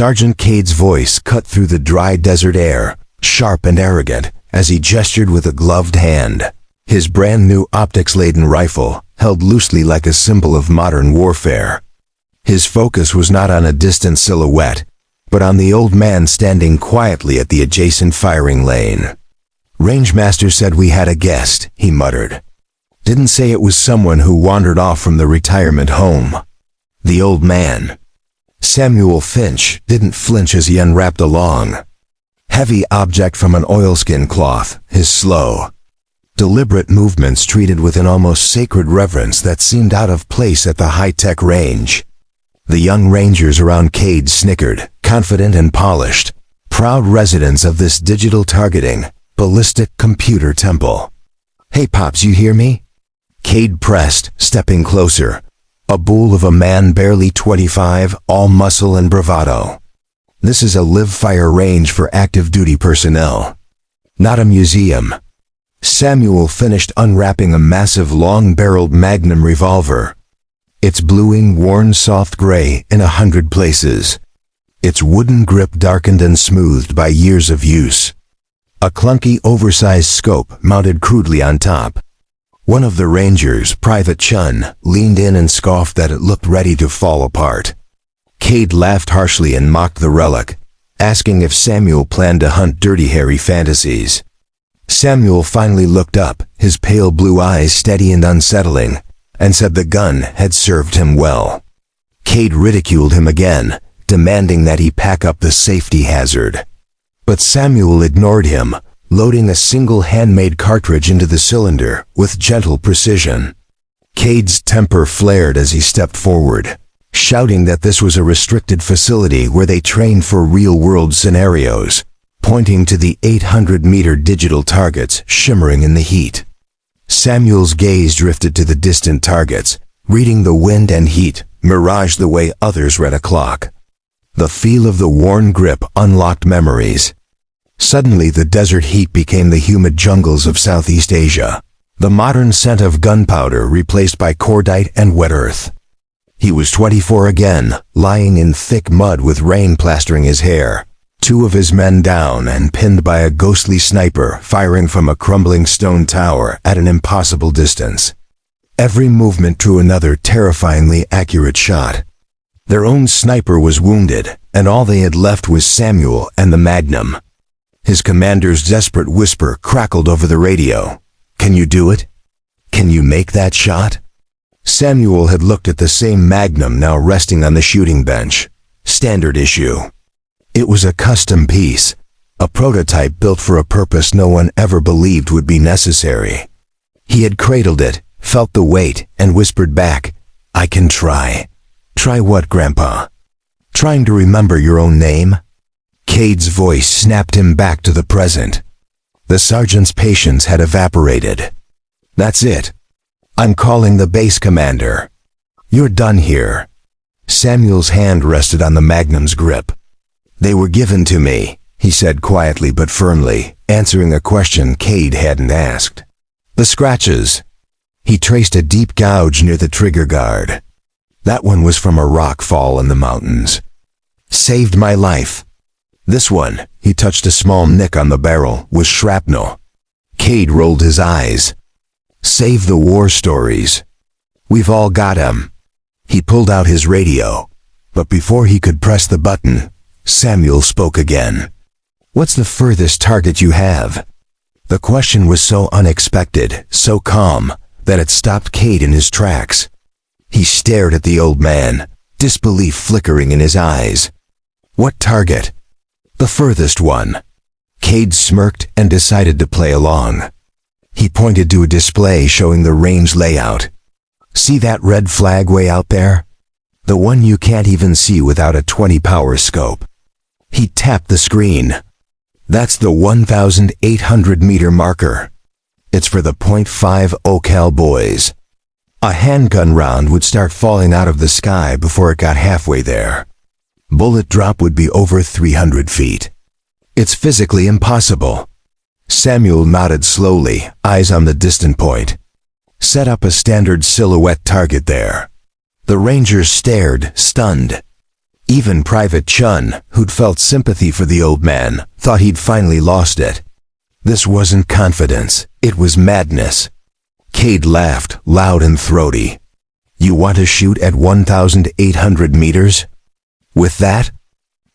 Sergeant Cade's voice cut through the dry desert air, sharp and arrogant, as he gestured with a gloved hand. His brand-new optics-laden rifle held loosely like a symbol of modern warfare. His focus was not on a distant silhouette, but on the old man standing quietly at the adjacent firing lane. "Rangemaster said we had a guest," he muttered. "Didn't say it was someone who wandered off from the retirement home." The old man, Samuel Finch, didn't flinch as he unwrapped a long, heavy object from an oilskin cloth, his slow, deliberate movements treated with an almost sacred reverence that seemed out of place at the high-tech range. The young rangers around Cade snickered, confident and polished, proud residents of this digital targeting, ballistic computer temple. "Hey Pops, you hear me?" Cade pressed, stepping closer, a bull of a man barely 25, all muscle and bravado. "This is a live-fire range for active-duty personnel, not a museum." Samuel finished unwrapping a massive long-barreled Magnum revolver. Its bluing worn soft gray in 100 places. Its wooden grip darkened and smoothed by years of use. A clunky, oversized scope mounted crudely on top. One of the rangers, Private Chun, leaned in and scoffed that it looked ready to fall apart. Cade laughed harshly and mocked the relic, asking if Samuel planned to hunt Dirty Harry fantasies. Samuel finally looked up, his pale blue eyes steady and unsettling, and said the gun had served him well. Cade ridiculed him again, demanding that he pack up the safety hazard. But Samuel ignored him, loading a single handmade cartridge into the cylinder with gentle precision. Cade's temper flared as he stepped forward, shouting that this was a restricted facility where they trained for real-world scenarios, pointing to the 800-meter digital targets shimmering in the heat. Samuel's gaze drifted to the distant targets, reading the wind and heat, mirage the way others read a clock. The feel of the worn grip unlocked memories. Suddenly the desert heat became the humid jungles of Southeast Asia, the modern scent of gunpowder replaced by cordite and wet earth. He was 24 again, lying in thick mud with rain plastering his hair, 2 of his men down and pinned by a ghostly sniper firing from a crumbling stone tower at an impossible distance. Every movement drew another terrifyingly accurate shot. Their own sniper was wounded, and all they had left was Samuel and the Magnum. His commander's desperate whisper crackled over the radio. "Can you do it? Can you make that shot?" Samuel had looked at the same Magnum now resting on the shooting bench. Standard issue. It was a custom piece, a prototype built for a purpose no one ever believed would be necessary. He had cradled it, felt the weight, and whispered back, "I can try." "Try what, Grandpa? Trying to remember your own name?" Cade's voice snapped him back to the present. The sergeant's patience had evaporated. "That's it. I'm calling the base commander. You're done here." Samuel's hand rested on the Magnum's grip. "They were given to me," he said quietly but firmly, answering a question Cade hadn't asked. "The scratches." He traced a deep gouge near the trigger guard. "That one was from a rock fall in the mountains. Saved my life. This one," he touched a small nick on the barrel, "was shrapnel." Cade rolled his eyes. "Save the war stories. We've all got 'em." He pulled out his radio, but before he could press the button, Samuel spoke again. "What's the furthest target you have?" The question was so unexpected, so calm, that it stopped Cade in his tracks. He stared at the old man, disbelief flickering in his eyes. "What target?" "The furthest one." Cade smirked and decided to play along. He pointed to a display showing the range layout. "See that red flag way out there? The one you can't even see without a 20-power scope." He tapped the screen. "That's the 1,800-meter marker. It's for the .5 OCAL boys. A handgun round would start falling out of the sky before it got halfway there. Bullet drop would be over 300 feet. It's physically impossible." Samuel nodded slowly, eyes on the distant point. "Set up a standard silhouette target there." The rangers stared, stunned. Even Private Chun, who'd felt sympathy for the old man, thought he'd finally lost it. This wasn't confidence, it was madness. Cade laughed, loud and throaty. You want to shoot at 1,800 meters? With that?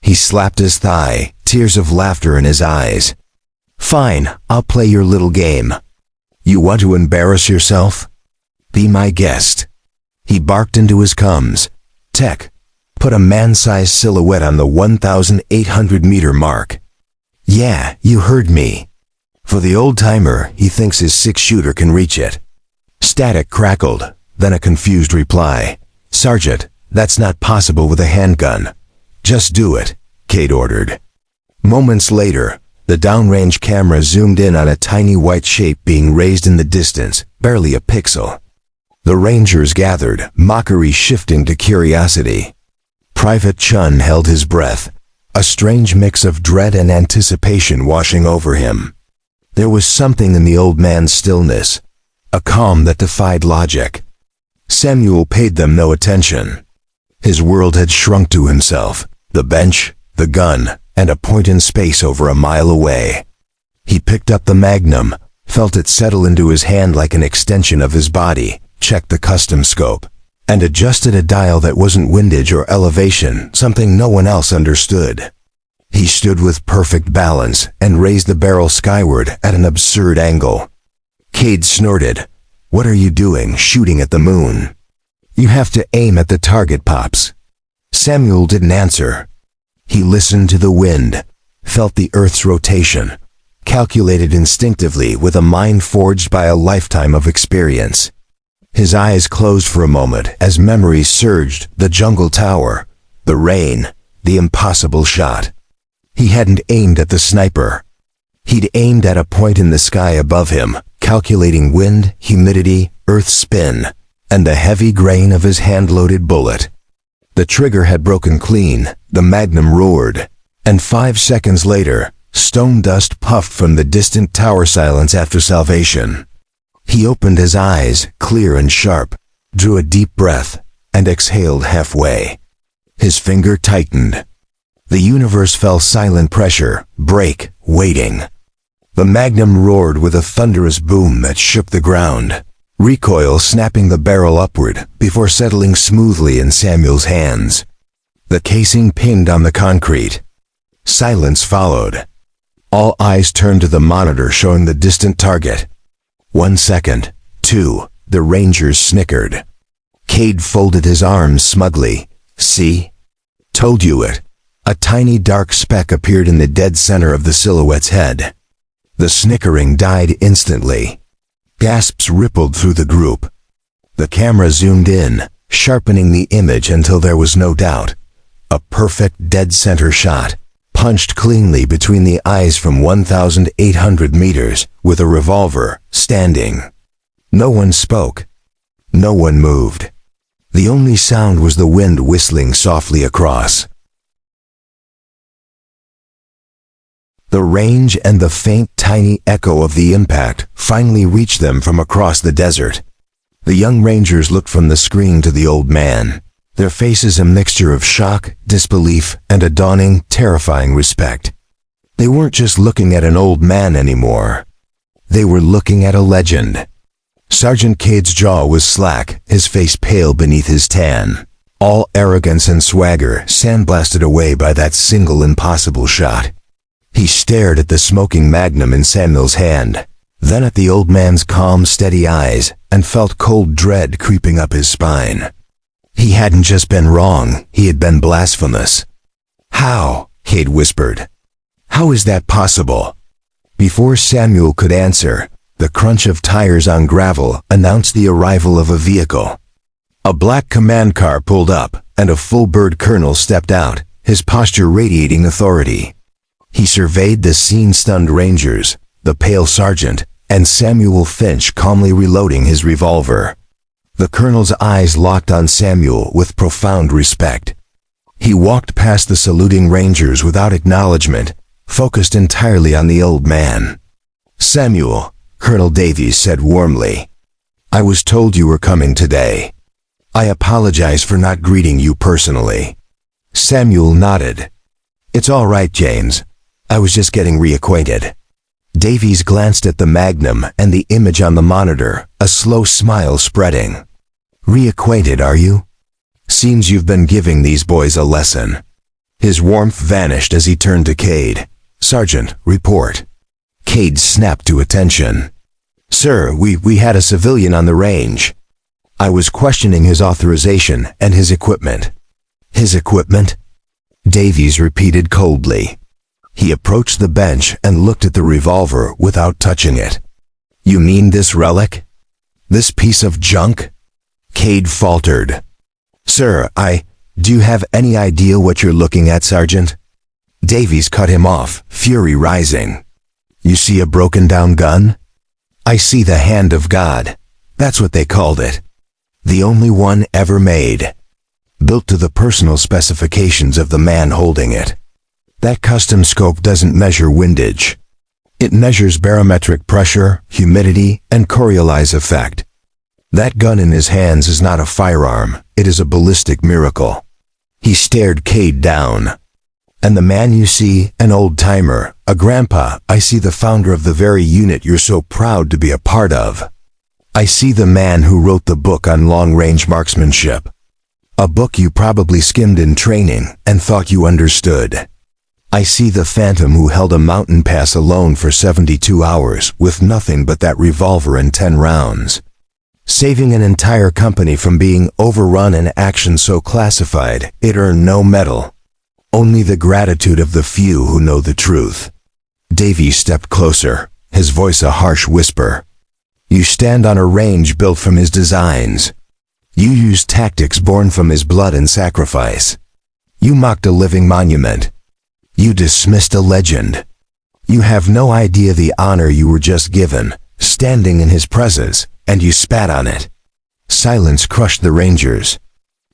He slapped his thigh, tears of laughter in his eyes. Fine, I'll play your little game. You want to embarrass yourself? Be my guest. He barked into his cums. Tech, put a man-sized silhouette on the 1,800-meter mark. Yeah, you heard me. For the old-timer, he thinks his six-shooter can reach it. Static crackled, then a confused reply. Sergeant, that's not possible with a handgun. Just do it, Cade ordered. Moments later, the downrange camera zoomed in on a tiny white shape being raised in the distance, barely a pixel. The Rangers gathered, mockery shifting to curiosity. Private Chun held his breath, a strange mix of dread and anticipation washing over him. There was something in the old man's stillness, a calm that defied logic. Samuel paid them no attention. His world had shrunk to himself, the bench, the gun, and a point in space over a mile away. He picked up the Magnum, felt it settle into his hand like an extension of his body, checked the custom scope, and adjusted a dial that wasn't windage or elevation, something no one else understood. He stood with perfect balance and raised the barrel skyward at an absurd angle. Cade snorted. What are you doing, shooting at the moon? You have to aim at the target, Pops. Samuel didn't answer. He listened to the wind, felt the Earth's rotation, calculated instinctively with a mind forged by a lifetime of experience. His eyes closed for a moment as memories surged, the jungle tower, the rain, the impossible shot. He hadn't aimed at the sniper. He'd aimed at a point in the sky above him, calculating wind, humidity, Earth spin, and the heavy grain of his hand-loaded bullet. The trigger had broken clean, the Magnum roared, and 5 seconds later, stone dust puffed from the distant tower silence after salvation. He opened his eyes, clear and sharp, drew a deep breath, and exhaled halfway. His finger tightened. The universe fell silent pressure, brake, waiting. The Magnum roared with a thunderous boom that shook the ground, recoil snapping the barrel upward before settling smoothly in Samuel's hands. The casing pinged on the concrete. Silence followed. All eyes turned to the monitor showing the distant target. 1 second, 2, the Rangers snickered. Cade folded his arms smugly. See? Told you it. A tiny dark speck appeared in the dead center of the silhouette's head. The snickering died instantly. Gasps rippled through the group. The camera zoomed in, sharpening the image until there was no doubt. A perfect dead center shot, punched cleanly between the eyes from 1,800 meters, with a revolver, standing. No one spoke. No one moved. The only sound was the wind whistling softly across. The range and the faint, tiny echo of the impact finally reached them from across the desert. The young Rangers looked from the screen to the old man, their faces a mixture of shock, disbelief, and a dawning, terrifying respect. They weren't just looking at an old man anymore. They were looking at a legend. Sergeant Cade's jaw was slack, his face pale beneath his tan. All arrogance and swagger sandblasted away by that single impossible shot. He stared at the smoking Magnum in Samuel's hand, then at the old man's calm, steady eyes, and felt cold dread creeping up his spine. He hadn't just been wrong, he had been blasphemous. How? Cade whispered. How is that possible? Before Samuel could answer, the crunch of tires on gravel announced the arrival of a vehicle. A black command car pulled up, and a full-bird colonel stepped out, his posture radiating authority. He surveyed the scene-stunned Rangers, the pale sergeant, and Samuel Finch calmly reloading his revolver. The colonel's eyes locked on Samuel with profound respect. He walked past the saluting Rangers without acknowledgement, focused entirely on the old man. Samuel, Colonel Davies said warmly, I was told you were coming today. I apologize for not greeting you personally. Samuel nodded. "It's all right, James. I was just getting reacquainted." Davies glanced at the Magnum and the image on the monitor, a slow smile spreading. "Reacquainted, are you? Seems you've been giving these boys a lesson." His warmth vanished as he turned to Cade. "Sergeant, report." Cade snapped to attention. "Sir, we had a civilian on the range. I was questioning his authorization and his equipment." "His equipment?" Davies repeated coldly. He approached the bench and looked at the revolver without touching it. "You mean this relic? This piece of junk?" Cade faltered. "Sir, do you have any idea what you're looking at, Sergeant?" Davies cut him off, fury rising. "You see a broken-down gun? I see the hand of God. That's what they called it. The only one ever made. Built to the personal specifications of the man holding it. That custom scope doesn't measure windage. It measures barometric pressure, humidity, and Coriolis effect. That gun in his hands is not a firearm, it is a ballistic miracle." He stared Cade down. "And the man you see, an old-timer, a grandpa, I see the founder of the very unit you're so proud to be a part of. I see the man who wrote the book on long-range marksmanship. A book you probably skimmed in training and thought you understood. I see the phantom who held a mountain pass alone for 72 hours with nothing but that revolver and 10 rounds. Saving an entire company from being overrun in action so classified it earned no medal. Only the gratitude of the few who know the truth." Davies stepped closer, his voice a harsh whisper. "You stand on a range built from his designs. You used tactics born from his blood and sacrifice. You mocked a living monument. You dismissed a legend. You have no idea the honor you were just given, standing in his presence, and you spat on it." Silence crushed the Rangers.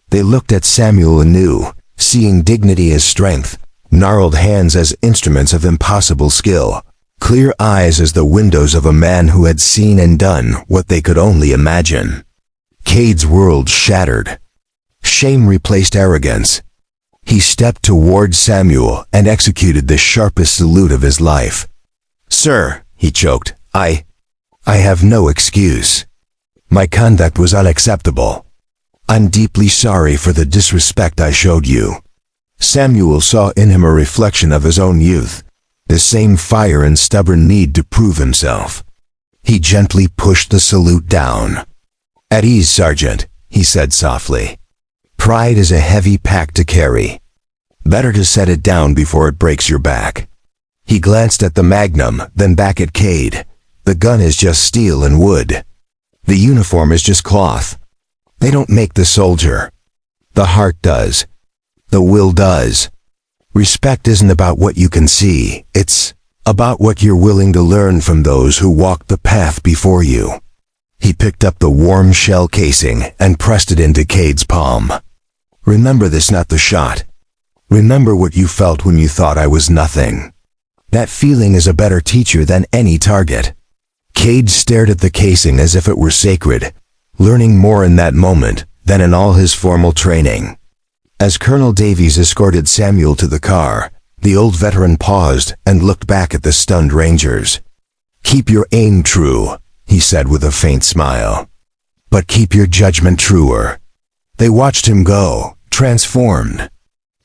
They looked at Samuel anew, seeing dignity as strength, gnarled hands as instruments of impossible skill, clear eyes as the windows of a man who had seen and done what they could only imagine. Cade's world shattered. Shame replaced arrogance. He stepped toward Samuel and executed the sharpest salute of his life. "Sir," he choked, I have no excuse. My conduct was unacceptable. I'm deeply sorry for the disrespect I showed you." Samuel saw in him a reflection of his own youth, the same fire and stubborn need to prove himself. He gently pushed the salute down. "At ease, Sergeant," he said softly. "Pride is a heavy pack to carry. Better to set it down before it breaks your back." He glanced at the Magnum, then back at Cade. "The gun is just steel and wood. The uniform is just cloth. They don't make the soldier. The heart does. The will does. Respect isn't about what you can see, it's about what you're willing to learn from those who walked the path before you." He picked up the warm shell casing and pressed it into Cade's palm. "Remember this, not the shot. Remember what you felt when you thought I was nothing. That feeling is a better teacher than any target." Cade stared at the casing as if it were sacred, learning more in that moment than in all his formal training. As Colonel Davies escorted Samuel to the car, the old veteran paused and looked back at the stunned Rangers. "Keep your aim true," he said with a faint smile. "But keep your judgment truer." They watched him go, transformed,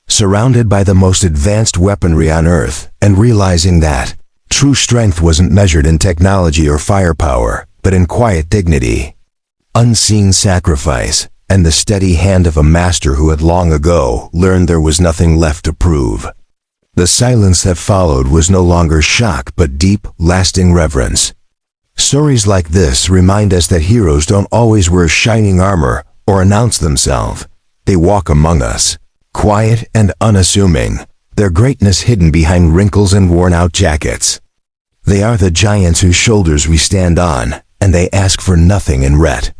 surrounded by the most advanced weaponry on Earth, and realizing that true strength wasn't measured in technology or firepower, but in quiet dignity, unseen sacrifice, and the steady hand of a master who had long ago learned there was nothing left to prove. The silence that followed was no longer shock but deep, lasting reverence. Stories like this remind us that heroes don't always wear shining armor or announce themselves. They walk among us, quiet and unassuming, their greatness hidden behind wrinkles and worn-out jackets. They are the giants whose shoulders we stand on, and they ask for nothing in return.